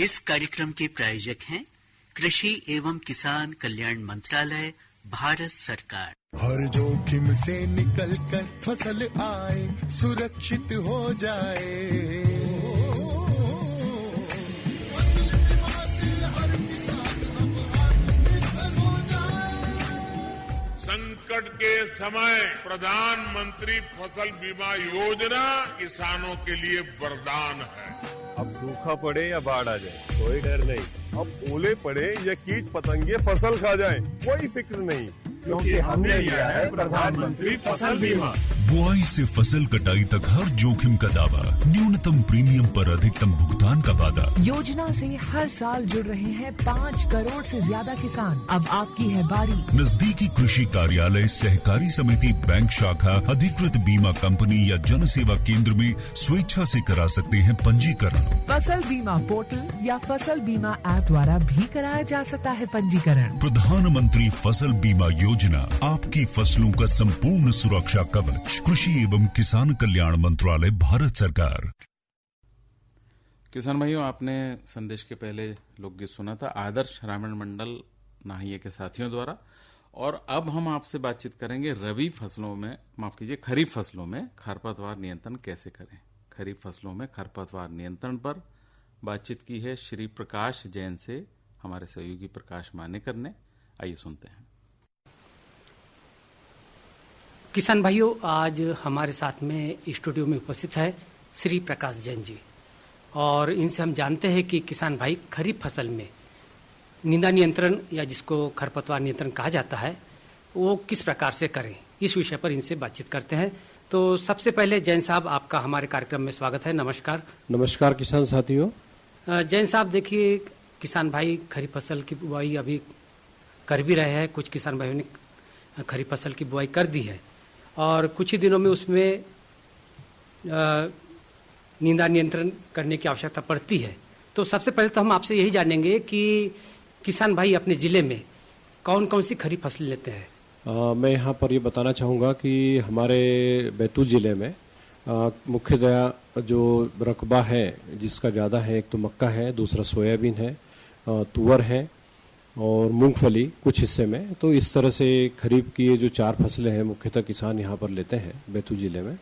इस कार्यक्रम के प्रायोजक हैं कृषि एवं किसान कल्याण मंत्रालय, भारत सरकार। हर जोखिम से निकल कर फसल आए, सुरक्षित हो जाए, फसल बीमा से हर किसान अब आत्मनिर्भर हो जाए। संकट के समय प्रधानमंत्री फसल बीमा योजना किसानों के लिए वरदान है। अब सूखा पड़े या बाढ़ आ जाए, कोई डर नहीं। अब ओले पड़े या कीट पतंगे फसल खा जाए, कोई फिक्र नहीं, क्योंकि हमने लिया है प्रधानमंत्री फसल बीमा। बुआई से फसल कटाई तक हर जोखिम का दावा, न्यूनतम प्रीमियम पर अधिकतम भुगतान का वादा। योजना से हर साल जुड़ रहे हैं 5 करोड़ से ज्यादा किसान। अब आपकी है बारी। नजदीकी कृषि कार्यालय, सहकारी समिति, बैंक शाखा, अधिकृत बीमा कंपनी या जन सेवा केंद्र में स्वेच्छा से करा सकते हैं पंजीकरण। फसल बीमा पोर्टल या फसल बीमा ऐप द्वारा भी कराया जा सकता है पंजीकरण। प्रधानमंत्री फसल बीमा योजना, आपकी फसलों का संपूर्ण सुरक्षा कवच। कृषि एवं किसान कल्याण मंत्रालय, भारत सरकार। किसान भाइयों, आपने संदेश के पहले लोकगीत सुना था आदर्श ग्रामीण मंडल नाहिए के साथियों द्वारा। और अब हम आपसे बातचीत करेंगे रबी फसलों में, माफ कीजिए, खरीफ फसलों में खरपतवार नियंत्रण कैसे करें। खरीफ फसलों में खरपतवार नियंत्रण पर बातचीत की है श्री प्रकाश जैन से हमारे सहयोगी प्रकाश मानेकर ने। आइए सुनते हैं। किसान भाइयों, आज हमारे साथ में स्टूडियो में उपस्थित है श्री प्रकाश जैन जी, और इनसे हम जानते हैं कि किसान भाई खरीफ फसल में निंदा नियंत्रण या जिसको खरपतवार नियंत्रण कहा जाता है वो किस प्रकार से करें, इस विषय पर इनसे बातचीत करते हैं। तो सबसे पहले जैन साहब, आपका हमारे कार्यक्रम में स्वागत है। नमस्कार। नमस्कार किसान साथियों। जैन साहब, देखिए, किसान भाई खरीफ फसल की बुआई अभी कर भी रहे हैं। कुछ किसान भाइयों ने खरीफ फसल की बुआई कर दी है और कुछ ही दिनों में उसमें निंदा नियंत्रण करने की आवश्यकता पड़ती है। तो सबसे पहले तो हम आपसे यही जानेंगे कि किसान भाई अपने जिले में कौन कौन सी खरीफ फसलें लेते हैं। मैं यहाँ पर ये बताना चाहूँगा कि हमारे बैतूल जिले में मुख्यतया जो रकबा है जिसका ज़्यादा है, एक तो मक्का है, दूसरा सोयाबीन है, तुअर है और मूंगफली कुछ हिस्से में। तो इस तरह से खरीफ की ये जो 4 फसलें हैं मुख्यतः किसान यहाँ पर लेते हैं बैतूल जिले में।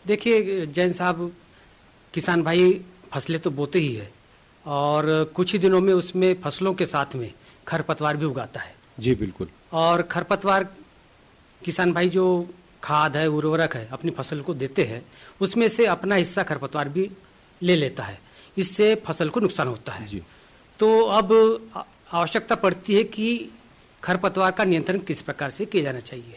देखिए जैन साहब, किसान भाई फसलें तो बोते ही है और कुछ ही दिनों में उसमें फसलों के साथ में खरपतवार भी उगाता है। जी बिल्कुल। और खरपतवार किसान भाई जो खाद है, उर्वरक है, अपनी फसल को देते हैं, उसमें से अपना हिस्सा खरपतवार भी ले लेता है। इससे फसल को नुकसान होता है। जी। तो अब आवश्यकता पड़ती है कि खरपतवार का नियंत्रण किस प्रकार से किया जाना चाहिए।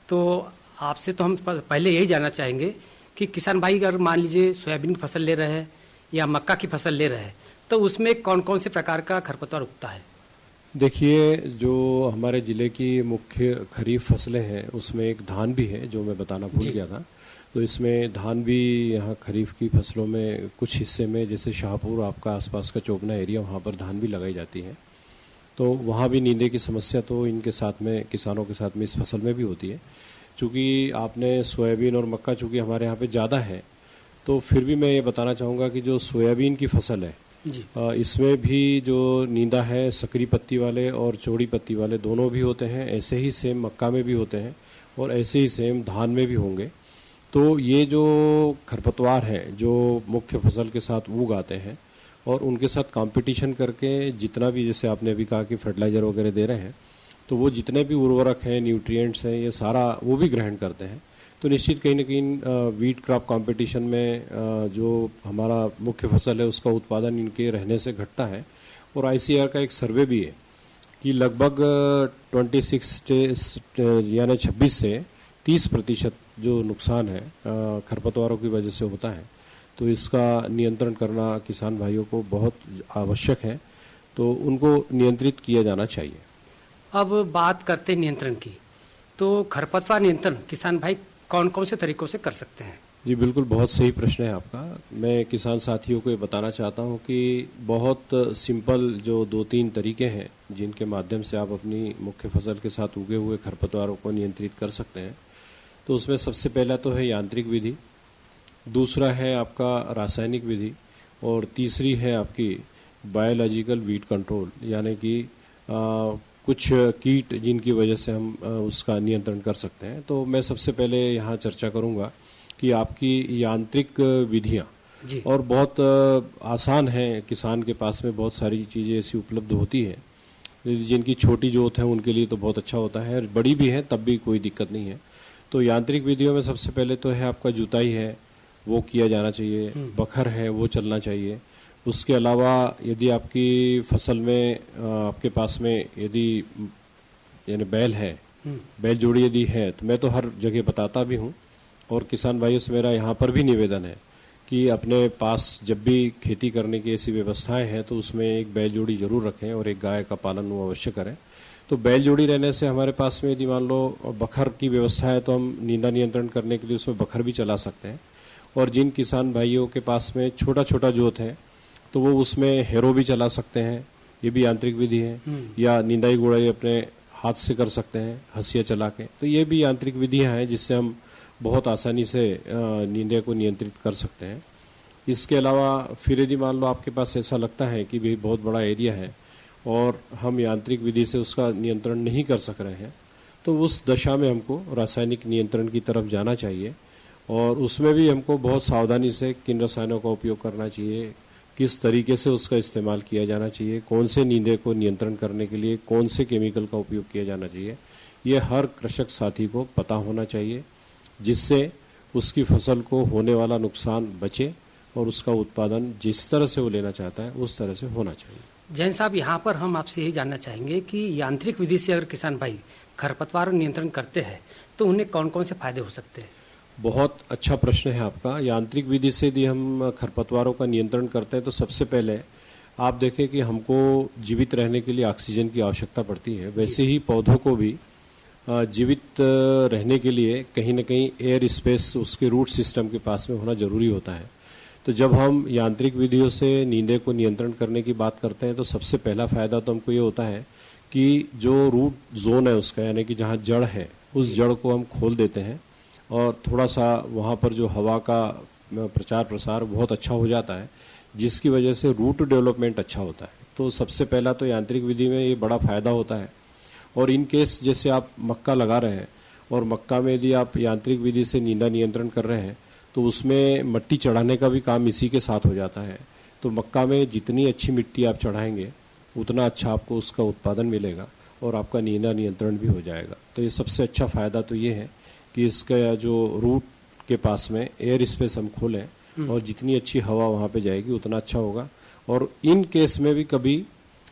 तो आपसे तो हम पहले यही जानना चाहेंगे कि किसान भाई अगर मान लीजिए सोयाबीन की फसल ले रहे हैं या मक्का की फसल ले रहे हैं, तो उसमें कौन कौन से प्रकार का खरपतवार उगता है। देखिए, जो हमारे जिले की मुख्य खरीफ फसलें हैं उसमें एक धान भी है जो मैं बताना भूल गया था। तो इसमें धान भी यहाँ खरीफ की फसलों में कुछ हिस्से में, जैसे शाहपुर आपका आसपास का चोपना एरिया, वहाँ पर धान भी लगाई जाती है। तो वहाँ भी नींदे की समस्या तो इनके साथ में, किसानों के साथ में इस फसल में भी होती है। चूँकि आपने सोयाबीन और मक्का चूँकि हमारे यहाँ पे ज़्यादा है, तो फिर भी मैं ये बताना चाहूँगा कि जो सोयाबीन की फसल है इसमें भी जो नींदा है, सकरी पत्ती वाले और चौड़ी पत्ती वाले दोनों भी होते हैं। ऐसे ही सेम मक्का में भी होते हैं और ऐसे ही सेम धान में भी होंगे। तो ये जो खरपतवार है जो मुख्य फसल के साथ उग आते हैं और उनके साथ कंपटीशन करके जितना भी, जैसे आपने अभी कहा कि फर्टिलाइजर वगैरह दे रहे हैं, तो वो जितने भी उर्वरक हैं, न्यूट्रिएंट्स हैं, ये सारा वो भी ग्रहण करते हैं। तो निश्चित कहीं ना कहीं वीट क्रॉप कंपटीशन में जो हमारा मुख्य फसल है उसका उत्पादन इनके रहने से घटता है। और आईसीआर का एक सर्वे भी है कि लगभग 26 से 30% जो नुकसान है खरपतवारों की वजह से होता है। तो इसका नियंत्रण करना किसान भाइयों को बहुत आवश्यक है, तो उनको नियंत्रित किया जाना चाहिए। अब बात करते हैं नियंत्रण की, तो खरपतवार नियंत्रण किसान भाई कौन कौन से तरीकों से कर सकते हैं। जी बिल्कुल, बहुत सही प्रश्न है आपका। मैं किसान साथियों को ये बताना चाहता हूँ कि बहुत सिंपल जो 2-3 तरीके हैं जिनके माध्यम से आप अपनी मुख्य फसल के साथ उगे हुए खरपतवारों को नियंत्रित कर सकते हैं। तो उसमें सबसे पहला तो है यांत्रिक विधि, दूसरा है आपका रासायनिक विधि और तीसरी है आपकी बायोलॉजिकल वीट कंट्रोल, यानी कि कुछ कीट जिनकी वजह से हम उसका नियंत्रण कर सकते हैं। तो मैं सबसे पहले यहाँ चर्चा करूँगा कि आपकी यांत्रिक विधियाँ और बहुत आसान है, किसान के पास में बहुत सारी चीज़ें ऐसी उपलब्ध होती हैं जिनकी छोटी जोत है उनके लिए तो बहुत अच्छा होता है, बड़ी भी है तब भी कोई दिक्कत नहीं है। तो यांत्रिक विधियों में सबसे पहले तो है आपका जुताई है वो किया जाना चाहिए, बखर है वो चलना चाहिए। उसके अलावा यदि आपकी फसल में आपके पास में यदि यानी बैल है, बैल जोड़ी यदि है, तो मैं तो हर जगह बताता भी हूँ और किसान भाइयों से मेरा यहाँ पर भी निवेदन है कि अपने पास जब भी खेती करने की ऐसी व्यवस्थाएं हैं तो उसमें एक बैल जोड़ी जरूर रखें और एक गाय का पालन वो अवश्य करें। तो बैल जोड़ी रहने से हमारे पास में यदि मान लो बखर की व्यवस्था है तो हम नींदा नियंत्रण करने के लिए उसमें बखर भी चला सकते हैं। और जिन किसान भाइयों के पास में छोटा छोटा जोत है तो वो उसमें हेरो भी चला सकते हैं, ये भी यांत्रिक विधि है। या निंदाई गुड़ाई अपने हाथ से कर सकते हैं हंसिया चला के, तो ये भी यांत्रिक विधियां हैं जिससे हम बहुत आसानी से नींदे को नियंत्रित कर सकते हैं। इसके अलावा फिर यदि मान लो आपके पास ऐसा लगता है कि भाई बहुत बड़ा एरिया है और हम यांत्रिक विधि से उसका नियंत्रण नहीं कर सक रहे हैं, तो उस दशा में हमको रासायनिक नियंत्रण की तरफ जाना चाहिए। और उसमें भी हमको बहुत सावधानी से किन रसायनों का उपयोग करना चाहिए, किस तरीके से उसका इस्तेमाल किया जाना चाहिए, कौन से नींदे को नियंत्रण करने के लिए कौन से केमिकल का उपयोग किया जाना चाहिए, ये हर कृषक साथी को पता होना चाहिए, जिससे उसकी फसल को होने वाला नुकसान बचे और उसका उत्पादन जिस तरह से वो लेना चाहता है उस तरह से होना चाहिए। जैन साहब, यहाँ पर हम आपसे यही जानना चाहेंगे कि यांत्रिक विधि से अगर किसान भाई खरपतवार नियंत्रण करते हैं तो उन्हें कौन कौन से फायदे हो सकते हैं? बहुत अच्छा प्रश्न है आपका। यांत्रिक विधि से यदि हम खरपतवारों का नियंत्रण करते हैं तो सबसे पहले आप देखें कि हमको जीवित रहने के लिए ऑक्सीजन की आवश्यकता पड़ती है, वैसे ही पौधों को भी जीवित रहने के लिए कहीं न कहीं एयर स्पेस उसके रूट सिस्टम के पास में होना जरूरी होता है। तो जब हम यांत्रिक विधियों से नींदे को नियंत्रण करने की बात करते हैं तो सबसे पहला फायदा तो हमको ये होता है कि जो रूट जोन है उसका, यानी कि जहाँ जड़ है उस जड़ को हम खोल देते हैं और थोड़ा सा वहाँ पर जो हवा का प्रचार प्रसार बहुत अच्छा हो जाता है, जिसकी वजह से रूट डेवलपमेंट अच्छा होता है। तो सबसे पहला तो यांत्रिक विधि में ये बड़ा फायदा होता है। और इन केस जैसे आप मक्का लगा रहे हैं और मक्का में यदि आप यांत्रिक विधि से नींदा नियंत्रण कर रहे हैं तो उसमें मिट्टी चढ़ाने का भी काम इसी के साथ हो जाता है। तो मक्का में जितनी अच्छी मिट्टी आप चढ़ाएंगे उतना अच्छा आपको उसका उत्पादन मिलेगा और आपका नींदा नियंत्रण भी हो जाएगा। तो ये सबसे अच्छा फायदा तो ये है कि इसका जो रूट के पास में एयर स्पेस हम खोलें और जितनी अच्छी हवा वहाँ पे जाएगी उतना अच्छा होगा। और इन केस में भी कभी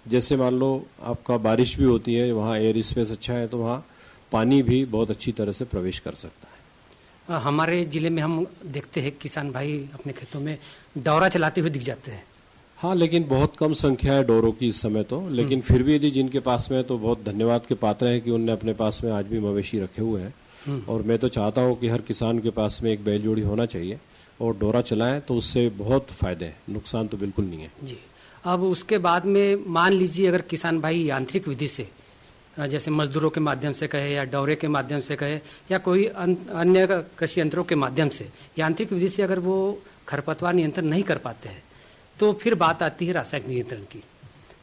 जैसे मान लो आपका बारिश भी होती है, वहाँ एयर स्पेस अच्छा है तो वहाँ पानी भी बहुत अच्छी तरह से प्रवेश कर सकता है। हमारे जिले में हम देखते हैं किसान भाई अपने खेतों में डौरा चलाते हुए दिख जाते हैं। हाँ, लेकिन बहुत कम संख्या है डोरों की इस समय तो, लेकिन फिर भी यदि जिनके पास में है तो बहुत धन्यवाद के पात्र है कि उनने अपने पास में आज भी मवेशी रखे हुए हैं। और मैं तो चाहता हूँ कि हर किसान के पास में एक बैल जोड़ी होना चाहिए और डोरा चलाएं तो उससे बहुत फायदे हैं, नुकसान तो बिल्कुल नहीं है जी। अब उसके बाद में मान लीजिए अगर किसान भाई यांत्रिक विधि से जैसे मजदूरों के माध्यम से कहे या डौरे के माध्यम से कहे या कोई अन्य कृषि यंत्रों के माध्यम से यांत्रिक विधि से अगर वो खरपतवार नियंत्रण नहीं कर पाते हैं तो फिर बात आती है रासायनिक नियंत्रण की।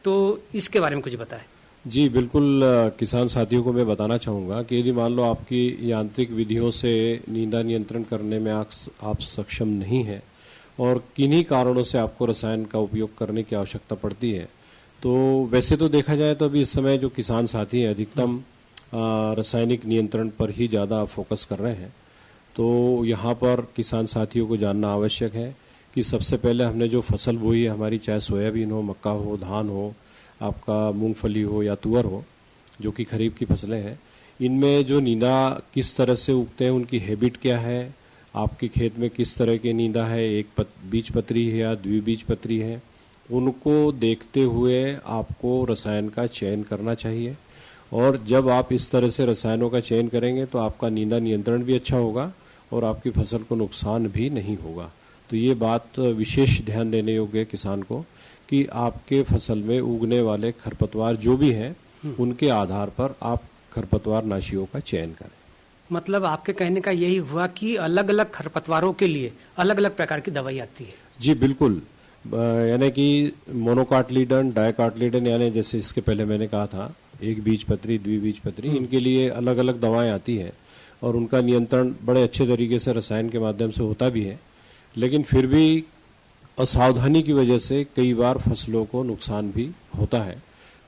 तो इसके बारे में कुछ बताएं। जी बिल्कुल, किसान साथियों को मैं बताना चाहूँगा कि यदि मान लो आपकी यांत्रिक विधियों से नींदा नियंत्रण करने में आप सक्षम नहीं है और किन्हीं कारणों से आपको रसायन का उपयोग करने की आवश्यकता पड़ती है, तो वैसे तो देखा जाए तो अभी इस समय जो किसान साथी हैं अधिकतम रासायनिक नियंत्रण पर ही ज़्यादा फोकस कर रहे हैं। तो यहाँ पर किसान साथियों को जानना आवश्यक है कि सबसे पहले हमने जो फसल बोई है हमारी, चाहे सोयाबीन हो, मक्का हो, धान हो, आपका मूंगफली हो या तुअर हो, जो कि खरीफ की फसलें हैं, इनमें जो नींदा किस तरह से उगते हैं, उनकी हैबिट क्या है, आपके खेत में किस तरह के नींदा है, एक बीज पत्री है या द्विबीज पत्री है, उनको देखते हुए आपको रसायन का चयन करना चाहिए। और जब आप इस तरह से रसायनों का चयन करेंगे तो आपका नींदा नियंत्रण भी अच्छा होगा और आपकी फसल को नुकसान भी नहीं होगा। तो ये बात विशेष ध्यान देने योग्य है किसान को कि आपके फसल में उगने वाले खरपतवार जो भी हैं उनके आधार पर आप खरपतवार नाशियों का चयन करें। मतलब आपके कहने का यही हुआ कि अलग अलग खरपतवारों के लिए अलग अलग प्रकार की दवाई आती है। जी बिल्कुल, यानी कि मोनोकार्टिलीडन, डायकार्टिलीडन, यानी जैसे इसके पहले मैंने कहा था एक बीजपत्री, द्विबीजपत्री, इनके लिए अलग अलग दवाएं आती हैं और उनका नियंत्रण बड़े अच्छे तरीके से रसायन के माध्यम से होता भी है, लेकिन फिर भी असावधानी की वजह से कई बार फसलों को नुकसान भी होता है।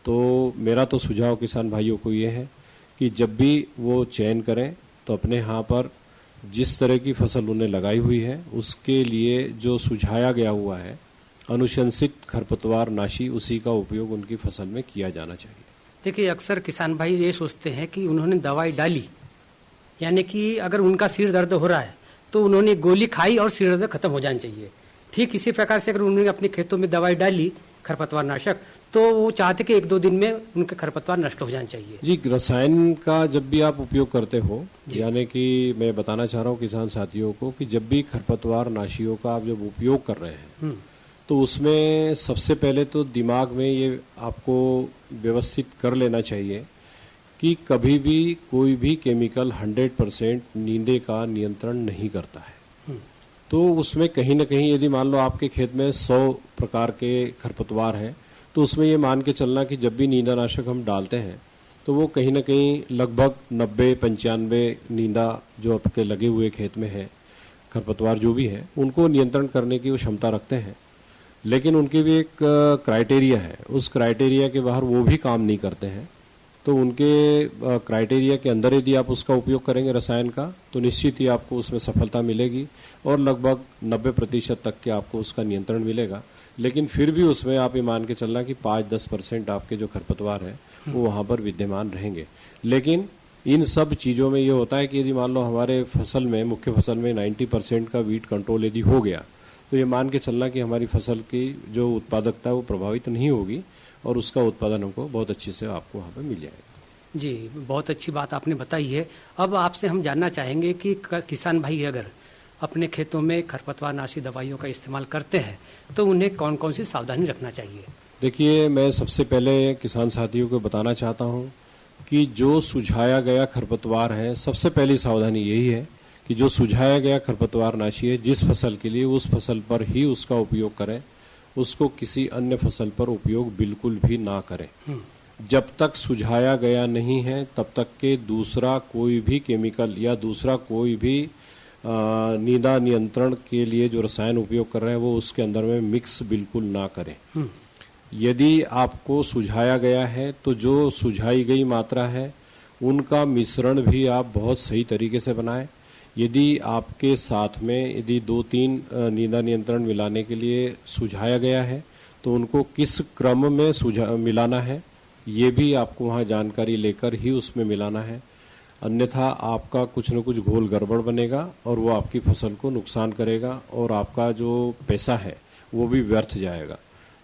तो मेरा तो सुझाव किसान भाइयों को ये है कि जब भी वो चयन करें तो अपने यहाँ पर जिस तरह की फसल उन्हें लगाई हुई है उसके लिए जो सुझाया गया हुआ है अनुशंसित खरपतवार नाशी, उसी का उपयोग उनकी फसल में किया जाना चाहिए। देखिए, अक्सर किसान भाई ये सोचते हैं कि उन्होंने दवाई डाली, यानी कि अगर उनका सिर दर्द हो रहा है तो उन्होंने गोली खाई और सिर दर्द खत्म हो जाना चाहिए। ठीक इसी प्रकार से अगर उन्होंने अपने खेतों में दवाई डाली खरपतवार नाशक, तो वो चाहते कि 1-2 दिन में उनके खरपतवार नष्ट हो जाना चाहिए। जी, रसायन का जब भी आप उपयोग करते हो, यानी कि मैं बताना चाह रहा हूँ किसान साथियों को कि जब भी खरपतवार नाशियों का आप जब उपयोग कर रहे हैं तो उसमें सबसे पहले तो दिमाग में ये आपको व्यवस्थित कर लेना चाहिए कि कभी भी कोई भी केमिकल 100% नींदे का नियंत्रण नहीं करता है। तो उसमें कहीं ना कहीं यदि मान लो आपके खेत में 100 प्रकार के खरपतवार हैं तो उसमें ये मान के चलना कि जब भी नींदानाशक हम डालते हैं तो वो कहीं ना कहीं लगभग 90-95 नींदा जो आपके लगे हुए खेत में है, खरपतवार जो भी है, उनको नियंत्रण करने की वो क्षमता रखते हैं। लेकिन उनकी भी एक क्राइटेरिया है, उस क्राइटेरिया के बाहर वो भी काम नहीं करते हैं। तो उनके क्राइटेरिया के अंदर यदि आप उसका उपयोग करेंगे रसायन का तो निश्चित ही आपको उसमें सफलता मिलेगी और लगभग 90% तक के आपको उसका नियंत्रण मिलेगा। लेकिन फिर भी उसमें आप ये मान के चलना कि 5-10% आपके जो खरपतवार है वो वहाँ पर विद्यमान रहेंगे। लेकिन इन सब चीज़ों में ये होता है कि यदि मान लो हमारे फसल में, मुख्य फसल में 90% का वीट कंट्रोल यदि हो गया तो ये मान के चलना कि हमारी फसल की जो उत्पादकता है वो प्रभावित नहीं होगी और उसका उत्पादन हमको बहुत अच्छे से आपको वहाँ पर मिल जाएगा। जी, बहुत अच्छी बात आपने बताई है। अब आपसे हम जानना चाहेंगे कि किसान भाई अगर अपने खेतों में खरपतवार नाशी दवाइयों का इस्तेमाल करते हैं तो उन्हें कौन कौन सी सावधानी रखना चाहिए? देखिए, मैं सबसे पहले किसान साथियों को बताना चाहता हूँ कि जो सुझाया गया खरपतवार है, सबसे पहली सावधानी यही है कि जो सुझाया गया खरपतवार नाशी है जिस फसल के लिए, उस फसल पर ही उसका उपयोग करें, उसको किसी अन्य फसल पर उपयोग बिल्कुल भी ना करें। जब तक सुझाया गया नहीं है तब तक के दूसरा कोई भी केमिकल या दूसरा कोई भी नींदा नियंत्रण के लिए जो रसायन उपयोग कर रहे हैं वो उसके अंदर में मिक्स बिल्कुल ना करें। यदि आपको सुझाया गया है तो जो सुझाई गई मात्रा है उनका मिश्रण भी आप बहुत सही तरीके से बनाएं। यदि आपके साथ में यदि 2-3 नींदा नियंत्रण मिलाने के लिए सुझाया गया है तो उनको किस क्रम में मिलाना है ये भी आपको वहाँ जानकारी लेकर ही उसमें मिलाना है। अन्यथा आपका कुछ न कुछ घोल गड़बड़ बनेगा और वो आपकी फसल को नुकसान करेगा और आपका जो पैसा है वो भी व्यर्थ जाएगा।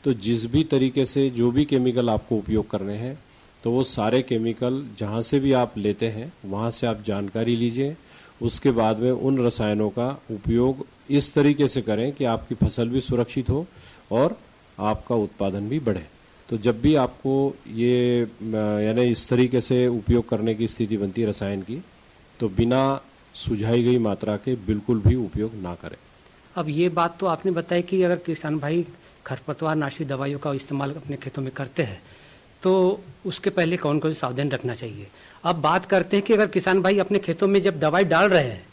तो जिस भी तरीके से जो भी केमिकल आपको उपयोग करने हैं तो वो सारे केमिकल जहाँ से भी आप लेते हैं वहाँ से आप जानकारी लीजिए। उसके बाद में उन रसायनों का उपयोग इस तरीके से करें कि आपकी फसल भी सुरक्षित हो और आपका उत्पादन भी बढ़े। तो जब भी आपको ये यानी इस तरीके से उपयोग करने की स्थिति बनती है रसायन की, तो बिना सुझाई गई मात्रा के बिल्कुल भी उपयोग ना करें। अब ये बात तो आपने बताई कि अगर किसान भाई खरपतवार नाशी दवाइयों का इस्तेमाल अपने खेतों में करते हैं तो उसके पहले कौन कौन सी सावधानी रखना चाहिए। अब बात करते हैं कि अगर किसान भाई अपने खेतों में जब दवाई डाल रहे हैं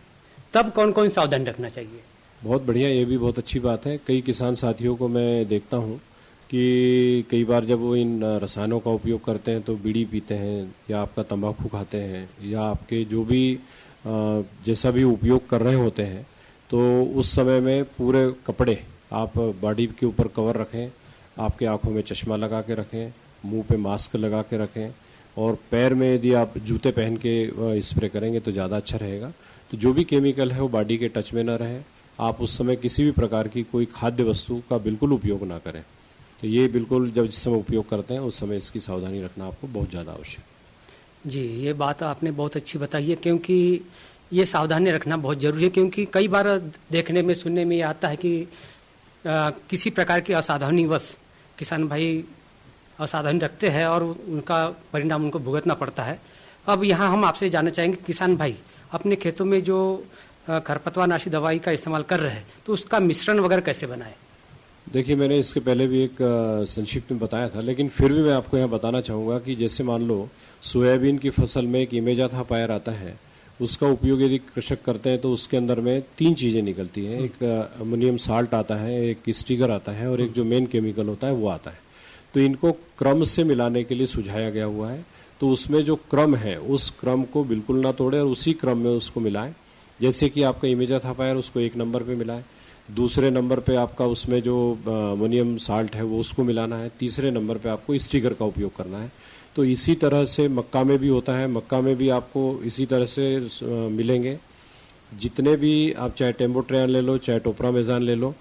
तब कौन कौन सी सावधानी रखना चाहिए। बहुत बढ़िया, ये भी बहुत अच्छी बात है। कई किसान साथियों को मैं देखता हूँ कि कई बार जब वो इन रसायनों का उपयोग करते हैं तो बीड़ी पीते हैं या आपका तंबाकू खाते हैं या आपके जो भी जैसा भी उपयोग कर रहे होते हैं, तो उस समय में पूरे कपड़े आप बॉडी के ऊपर कवर रखें, आपके आंखों में चश्मा लगा के रखें, मुंह पे मास्क लगा के रखें और पैर में यदि आप जूते पहन के स्प्रे करेंगे तो ज़्यादा अच्छा रहेगा। तो जो भी केमिकल है वो बॉडी के टच में ना रहे। आप उस समय किसी भी प्रकार की कोई खाद्य वस्तु का बिल्कुल उपयोग ना करें। तो ये बिल्कुल जब जिस समय उपयोग करते हैं उस समय इसकी सावधानी रखना आपको बहुत ज़्यादा आवश्यक। जी, ये बात आपने बहुत अच्छी बताई है क्योंकि ये सावधानी रखना बहुत ज़रूरी है। क्योंकि कई बार देखने में सुनने में ये आता है कि किसी प्रकार की असावधानीवश किसान भाई असावधानी रखते हैं और उनका परिणाम उनको भुगतना पड़ता है। अब यहाँ हम आपसे जानना चाहेंगे किसान भाई अपने खेतों में जो खरपतवार नाशी दवाई का इस्तेमाल कर रहे हैं तो उसका मिश्रण वगैरह कैसे बनाएं। देखिए, मैंने इसके पहले भी एक संक्षिप्त में बताया था, लेकिन फिर भी मैं आपको यहाँ बताना चाहूँगा कि जैसे मान लो सोयाबीन की फसल में एक इमेजाथा पायर आता है, उसका उपयोग यदि कृषक करते हैं तो उसके अंदर में 3 चीज़ें निकलती हैं। एक अमोनियम साल्ट आता है, एक स्टिगर आता है और एक जो मेन केमिकल होता है वो आता है। तो इनको क्रम से मिलाने के लिए सुझाया गया हुआ है। तो उसमें जो क्रम है उस क्रम को बिल्कुल ना तोड़े और उसी क्रम में उसको मिलाएं। जैसे कि आपका इमेजाथा पायर उसको 1 नंबर पे मिलाएं, दूसरे नंबर पे आपका उसमें जो अमोनियम साल्ट है वो उसको मिलाना है, तीसरे नंबर पे आपको स्टिगर का उपयोग करना है। तो इसी तरह से मक्का में भी होता है, मक्का में भी आपको इसी तरह से मिलेंगे। जितने भी आप चाहे टेम्बोट्रेन ले लो, चाहे टोप्रामेजान ले लो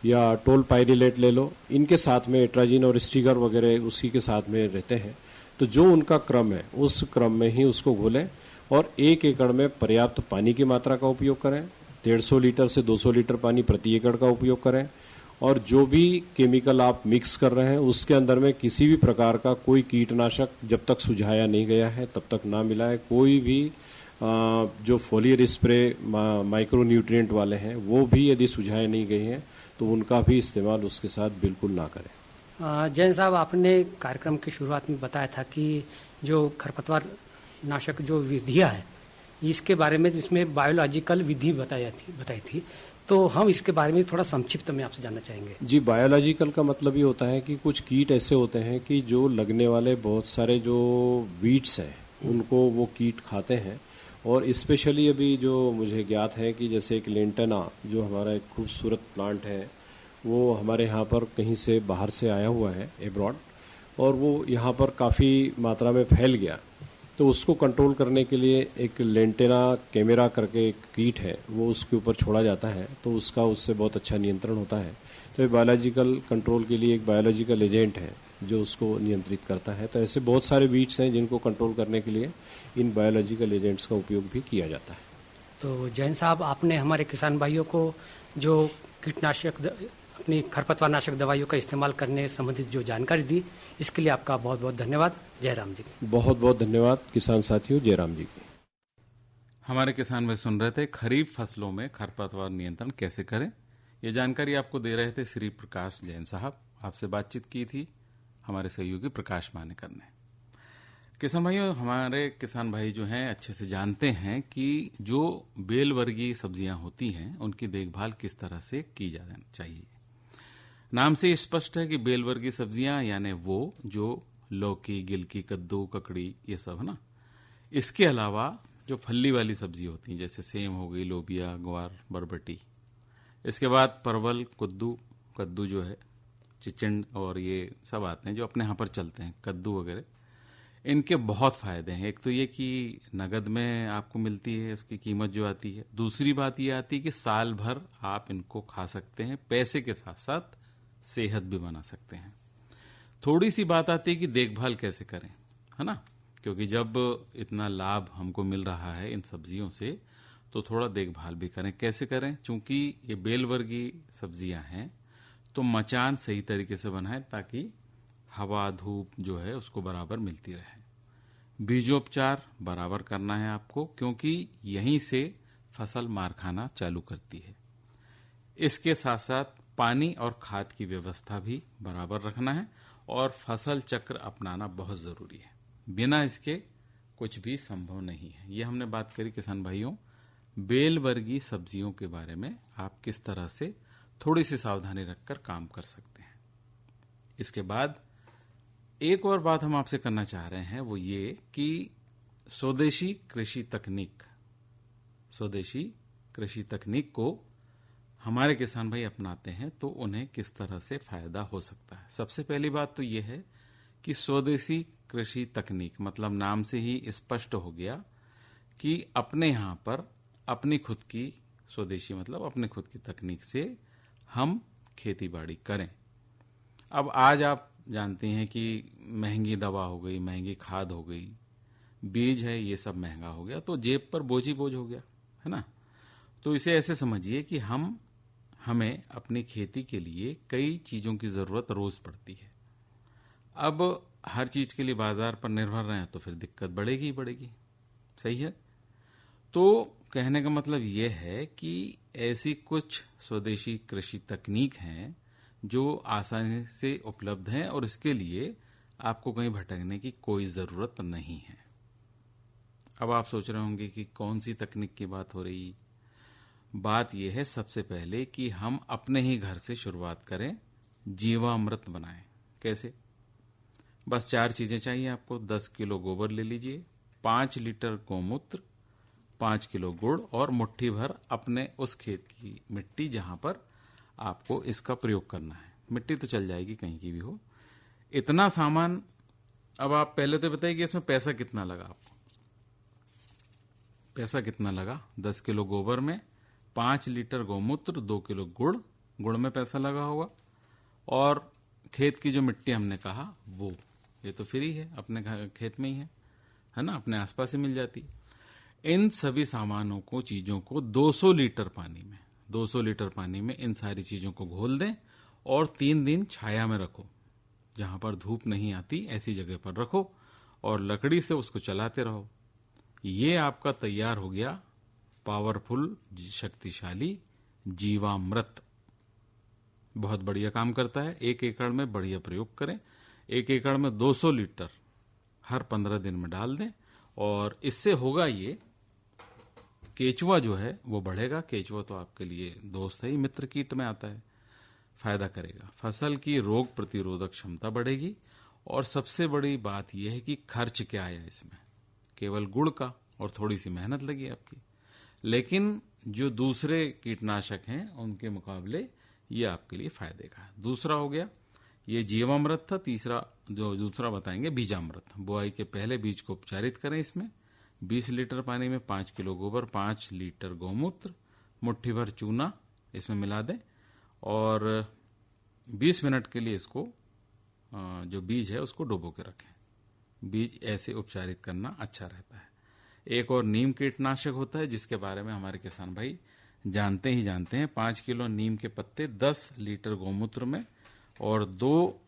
या टोल पायरिलेट ले लो, इनके साथ में एट्राजिन और स्टिगर वगैरह उसी के साथ में रहते हैं। तो जो उनका क्रम है उस क्रम में ही उसको घोलें और 1 एकड़ में पर्याप्त पानी की मात्रा का उपयोग करें। 150 लीटर से 200 लीटर पानी प्रति एकड़ का उपयोग करें और जो भी केमिकल आप मिक्स कर रहे हैं उसके अंदर में किसी भी प्रकार का कोई कीटनाशक जब तक सुझाया नहीं गया है तब तक ना मिलाएं। कोई भी जो फोलियर स्प्रे माइक्रो न्यूट्रिएंट वाले हैं वो भी यदि सुझाए नहीं गए हैं तो उनका भी इस्तेमाल उसके साथ बिल्कुल ना करें। जैन साहब, आपने कार्यक्रम की शुरुआत में बताया था कि जो खरपतवार नाशक जो विधियां है इसके बारे में जिसमें बायोलॉजिकल विधि बताई थी, तो हम इसके बारे में थोड़ा संक्षिप्त में आपसे जानना चाहेंगे। जी, बायोलॉजिकल का मतलब ये होता है कि कुछ कीट ऐसे होते हैं कि जो लगने वाले बहुत सारे जो वीड्स हैं उनको वो कीट खाते हैं। और स्पेशली अभी जो मुझे ज्ञात है कि जैसे एक लेंटेना जो हमारा एक खूबसूरत प्लांट है वो हमारे यहाँ पर कहीं से बाहर से आया हुआ है एब्रॉड, और वो यहाँ पर काफ़ी मात्रा में फैल गया। तो उसको कंट्रोल करने के लिए एक लेंटेना कैमेरा करके एक कीट है वो उसके ऊपर छोड़ा जाता है, तो उससे बहुत अच्छा नियंत्रण होता है। तो ये बायोलॉजिकल कंट्रोल के लिए एक बायोलॉजिकल एजेंट है जो उसको नियंत्रित करता है। तो ऐसे बहुत सारे वीड्स हैं जिनको कंट्रोल करने के लिए इन बायोलॉजिकल एजेंट्स का उपयोग भी किया जाता है। तो जैन साहब, आपने हमारे किसान भाइयों को जो कीटनाशक अपनी खरपतवार नाशक दवाइयों का इस्तेमाल करने संबंधित जो जानकारी दी, इसके लिए आपका बहुत बहुत धन्यवाद। जयराम जी। बहुत बहुत धन्यवाद किसान साथियों, जयराम जी की। हमारे किसान भाई सुन रहे थे खरीफ फसलों में खरपतवार नियंत्रण कैसे करें, ये जानकारी आपको दे रहे थे श्री प्रकाश जैन साहब। आपसे बातचीत की थी हमारे सहयोगी प्रकाश मानेकर ने। किसान भाइयों, हमारे किसान भाई जो हैं अच्छे से जानते हैं कि जो बेल वर्गीय सब्जियां होती हैं उनकी देखभाल किस तरह से की जानी चाहिए। नाम से स्पष्ट है कि बेल वर्गीय सब्जियां यानी वो जो लौकी, गिलकी, कद्दू, ककड़ी ये सब है ना। इसके अलावा जो फली वाली सब्जी होती हैं जैसे सेम हो गई, लोबिया, ग्वार, बरबटी, इसके बाद परवल, कद्दू जो है, चिचिंड और ये सब आते हैं जो अपने यहाँ पर चलते हैं, कद्दू वगैरह। इनके बहुत फायदे हैं। एक तो ये कि नगद में आपको मिलती है इसकी कीमत जो आती है। दूसरी बात ये आती है कि साल भर आप इनको खा सकते हैं, पैसे के साथ साथ सेहत भी बना सकते हैं। थोड़ी सी बात आती है कि देखभाल कैसे करें, है ना, क्योंकि जब इतना लाभ हमको मिल रहा है इन सब्जियों से तो थोड़ा देखभाल भी करें। कैसे करें? चूंकि ये बेल वर्गीय सब्जियां हैं तो मचान सही तरीके से बनाएं ताकि हवा धूप जो है उसको बराबर मिलती रहे। बीजोपचार बराबर करना है आपको, क्योंकि यहीं से फसल मार खाना चालू करती है। इसके साथ साथ पानी और खाद की व्यवस्था भी बराबर रखना है और फसल चक्र अपनाना बहुत जरूरी है। बिना इसके कुछ भी संभव नहीं है। ये हमने बात करी किसान भाइयों बेल वर्गीय सब्जियों के बारे में, आप किस तरह से थोड़ी सी सावधानी रखकर काम कर सकते हैं। इसके बाद एक और बात हम आपसे करना चाह रहे हैं, वो ये कि स्वदेशी कृषि तकनीक को हमारे किसान भाई अपनाते हैं तो उन्हें किस तरह से फायदा हो सकता है। सबसे पहली बात तो यह है कि स्वदेशी कृषि तकनीक मतलब नाम से ही स्पष्ट हो गया कि अपने यहां पर अपनी खुद की स्वदेशी मतलब अपने खुद की तकनीक से हम खेती बाड़ी करें। अब आज आप जानते हैं कि महंगी दवा हो गई, महंगी खाद हो गई, बीज है, ये सब महंगा हो गया तो जेब पर बोझ ही बोझ हो गया, है ना। तो इसे ऐसे समझिए कि हमें अपनी खेती के लिए कई चीजों की जरूरत रोज पड़ती है। अब हर चीज के लिए बाजार पर निर्भर रहें तो फिर दिक्कत बढ़ेगी ही बढ़ेगी, सही है। तो कहने का मतलब यह है कि ऐसी कुछ स्वदेशी कृषि तकनीक हैं जो आसानी से उपलब्ध हैं और इसके लिए आपको कहीं भटकने की कोई जरूरत नहीं है। अब आप सोच रहे होंगे कि कौन सी तकनीक की बात हो रही। बात यह है सबसे पहले कि हम अपने ही घर से शुरुआत करें, जीवामृत बनाएं। कैसे? बस 4 चीजें चाहिए आपको। 10 किलो गोबर ले लीजिए, 5 लीटर गौमूत्र, 5 किलो गुड़ और मुट्ठी भर अपने उस खेत की मिट्टी जहां पर आपको इसका प्रयोग करना है। मिट्टी तो चल जाएगी कहीं की भी हो। इतना सामान। अब आप पहले तो बताइए कि इसमें पैसा कितना लगा आपको। पैसा कितना लगा? 10 किलो गोबर में 5 लीटर गौमूत्र, 2 किलो गुड़, गुड़ में पैसा लगा होगा, और खेत की जो मिट्टी हमने कहा वो, ये तो फ्री है, अपने खेत में ही है ना, अपने आसपास ही मिल जाती। इन सभी सामानों को, चीजों को 200 लीटर पानी में इन सारी चीजों को घोल दें और 3 दिन छाया में रखो। जहां पर धूप नहीं आती ऐसी जगह पर रखो और लकड़ी से उसको चलाते रहो। ये आपका तैयार हो गया पावरफुल, शक्तिशाली जीवामृत। बहुत बढ़िया काम करता है। 1 एकड़ में बढ़िया प्रयोग करें। 1 एकड़ में 200 लीटर हर 15 दिन में डाल दें और इससे होगा ये, केचुआ जो है वो बढ़ेगा। केचुआ तो आपके लिए दोस्त है ही, मित्र कीट में आता है, फायदा करेगा। फसल की रोग प्रतिरोधक क्षमता बढ़ेगी और सबसे बड़ी बात यह है कि खर्च क्या आया इसमें, केवल गुड़ का, और थोड़ी सी मेहनत लगी आपकी, लेकिन जो दूसरे कीटनाशक हैं उनके मुकाबले ये आपके लिए फायदे का है। दूसरा हो गया ये जीवामृत था। तीसरा जो दूसरा बताएंगे बीजामृत। बुआई के पहले बीज को उपचारित करें। इसमें 20 लीटर पानी में 5 किलो गोबर, 5 लीटर गौमूत्र, मुट्ठी भर चूना इसमें मिला दें और 20 मिनट के लिए इसको जो बीज है उसको डुबो के रखें। बीज ऐसे उपचारित करना अच्छा रहता है। एक और नीम कीटनाशक होता है जिसके बारे में हमारे किसान भाई जानते हैं। 5 किलो नीम के पत्ते 10 लीटर गौमूत्र में और 2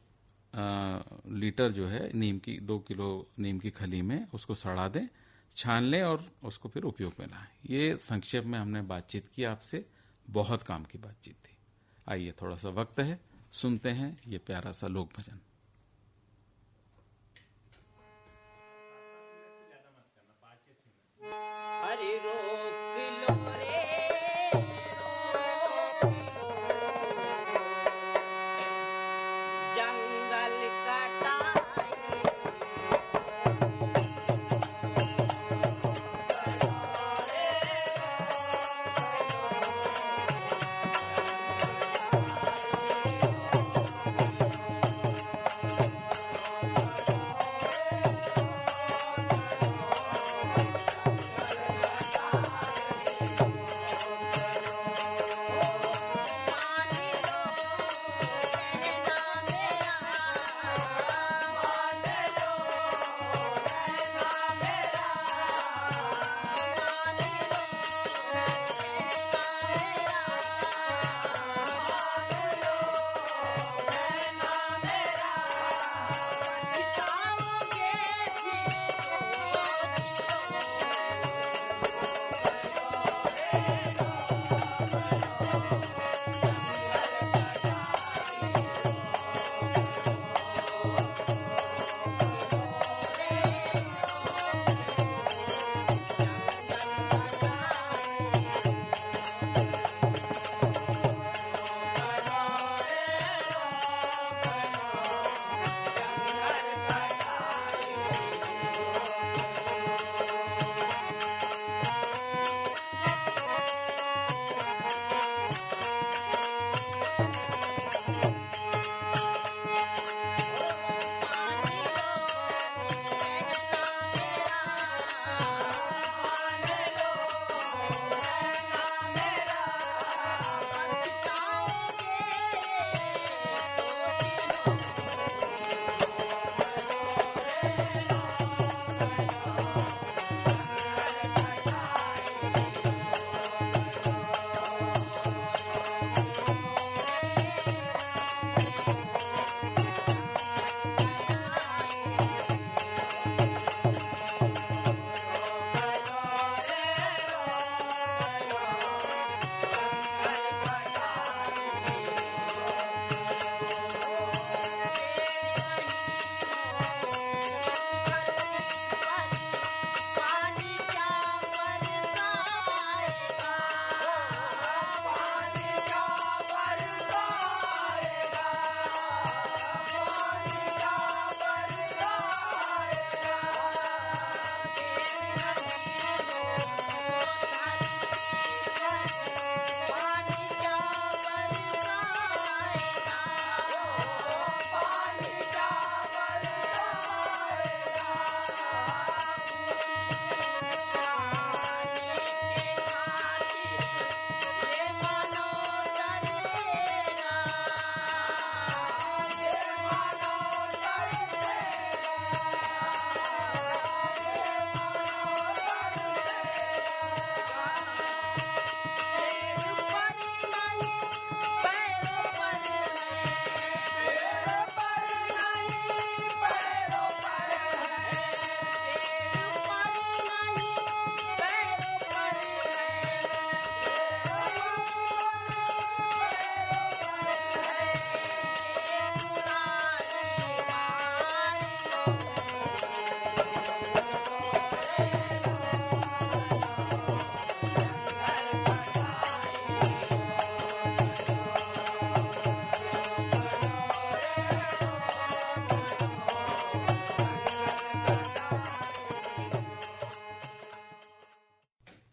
लीटर जो है नीम की, 2 किलो नीम की खली में उसको सड़ा दें, छान लें और उसको फिर उपयोग में लाएं। ये संक्षेप में हमने बातचीत की आपसे, बहुत काम की बातचीत थी। आइए थोड़ा सा वक्त है, सुनते हैं ये प्यारा सा लोक भजन। हरि रोक लो रे जंगल कटाई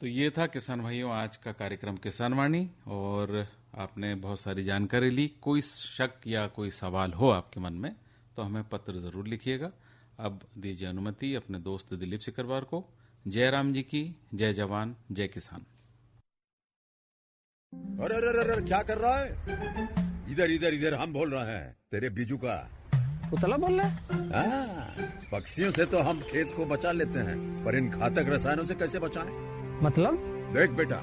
तो ये था किसान भाइयों आज का कार्यक्रम किसान वाणी, और आपने बहुत सारी जानकारी ली। कोई शक या कोई सवाल हो आपके मन में तो हमें पत्र जरूर लिखिएगा। अब दीजिए अनुमति अपने दोस्त दिलीप सिकरवार को। जय राम जी की, जय जवान जय किसान। अरे अरे अरे क्या कर रहा है? इधर इधर इधर हम बोल रहे हैं तेरे बीजू का। पुतला बोल रहा है? पक्षियों से तो हम खेत को बचा लेते हैं, पर इन घातक रसायनों से कैसे बचाएं? मतलब? देख बेटा,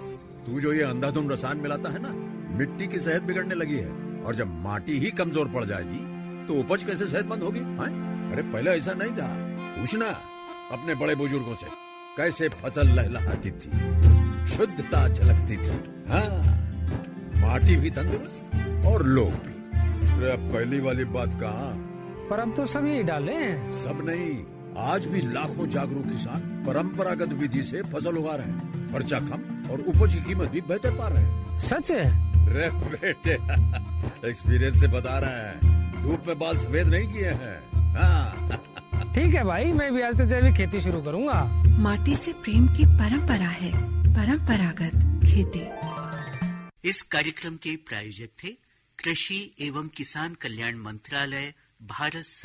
तू जो ये अंधाधुंध रसायन मिलाता है ना, मिट्टी की सेहत बिगड़ने लगी है। और जब माटी ही कमजोर पड़ जाएगी तो उपज कैसे सेहतमंद होगी? अरे पहले ऐसा नहीं था। पूछना अपने बड़े बुजुर्गों से, कैसे फसल लहलहाती थी, शुद्धता झलकती थी। हाँ, माटी भी तंदुरुस्त और लोग भी। अरे पहली वाली बात कहाँ? पर अब तो सब यही डाले हैं। सब नहीं, आज भी लाखों जागरूक किसान परंपरागत विधि से फसल उगा रहे हैं। खर्चा कम और उपज की कीमत भी बेहतर पा रहे हैं। सच है? रे बेटे एक्सपीरियंस से बता रहे हैं, धूप में बाल सफेद नहीं किए हैं। हाँ। ठीक है भाई, मैं भी आज से जैविक खेती शुरू करूंगा। माटी से प्रेम की परंपरा है, परंपरागत खेती। इस कार्यक्रम के प्रायोजक थे कृषि एवं किसान कल्याण मंत्रालय, भारत सरकार।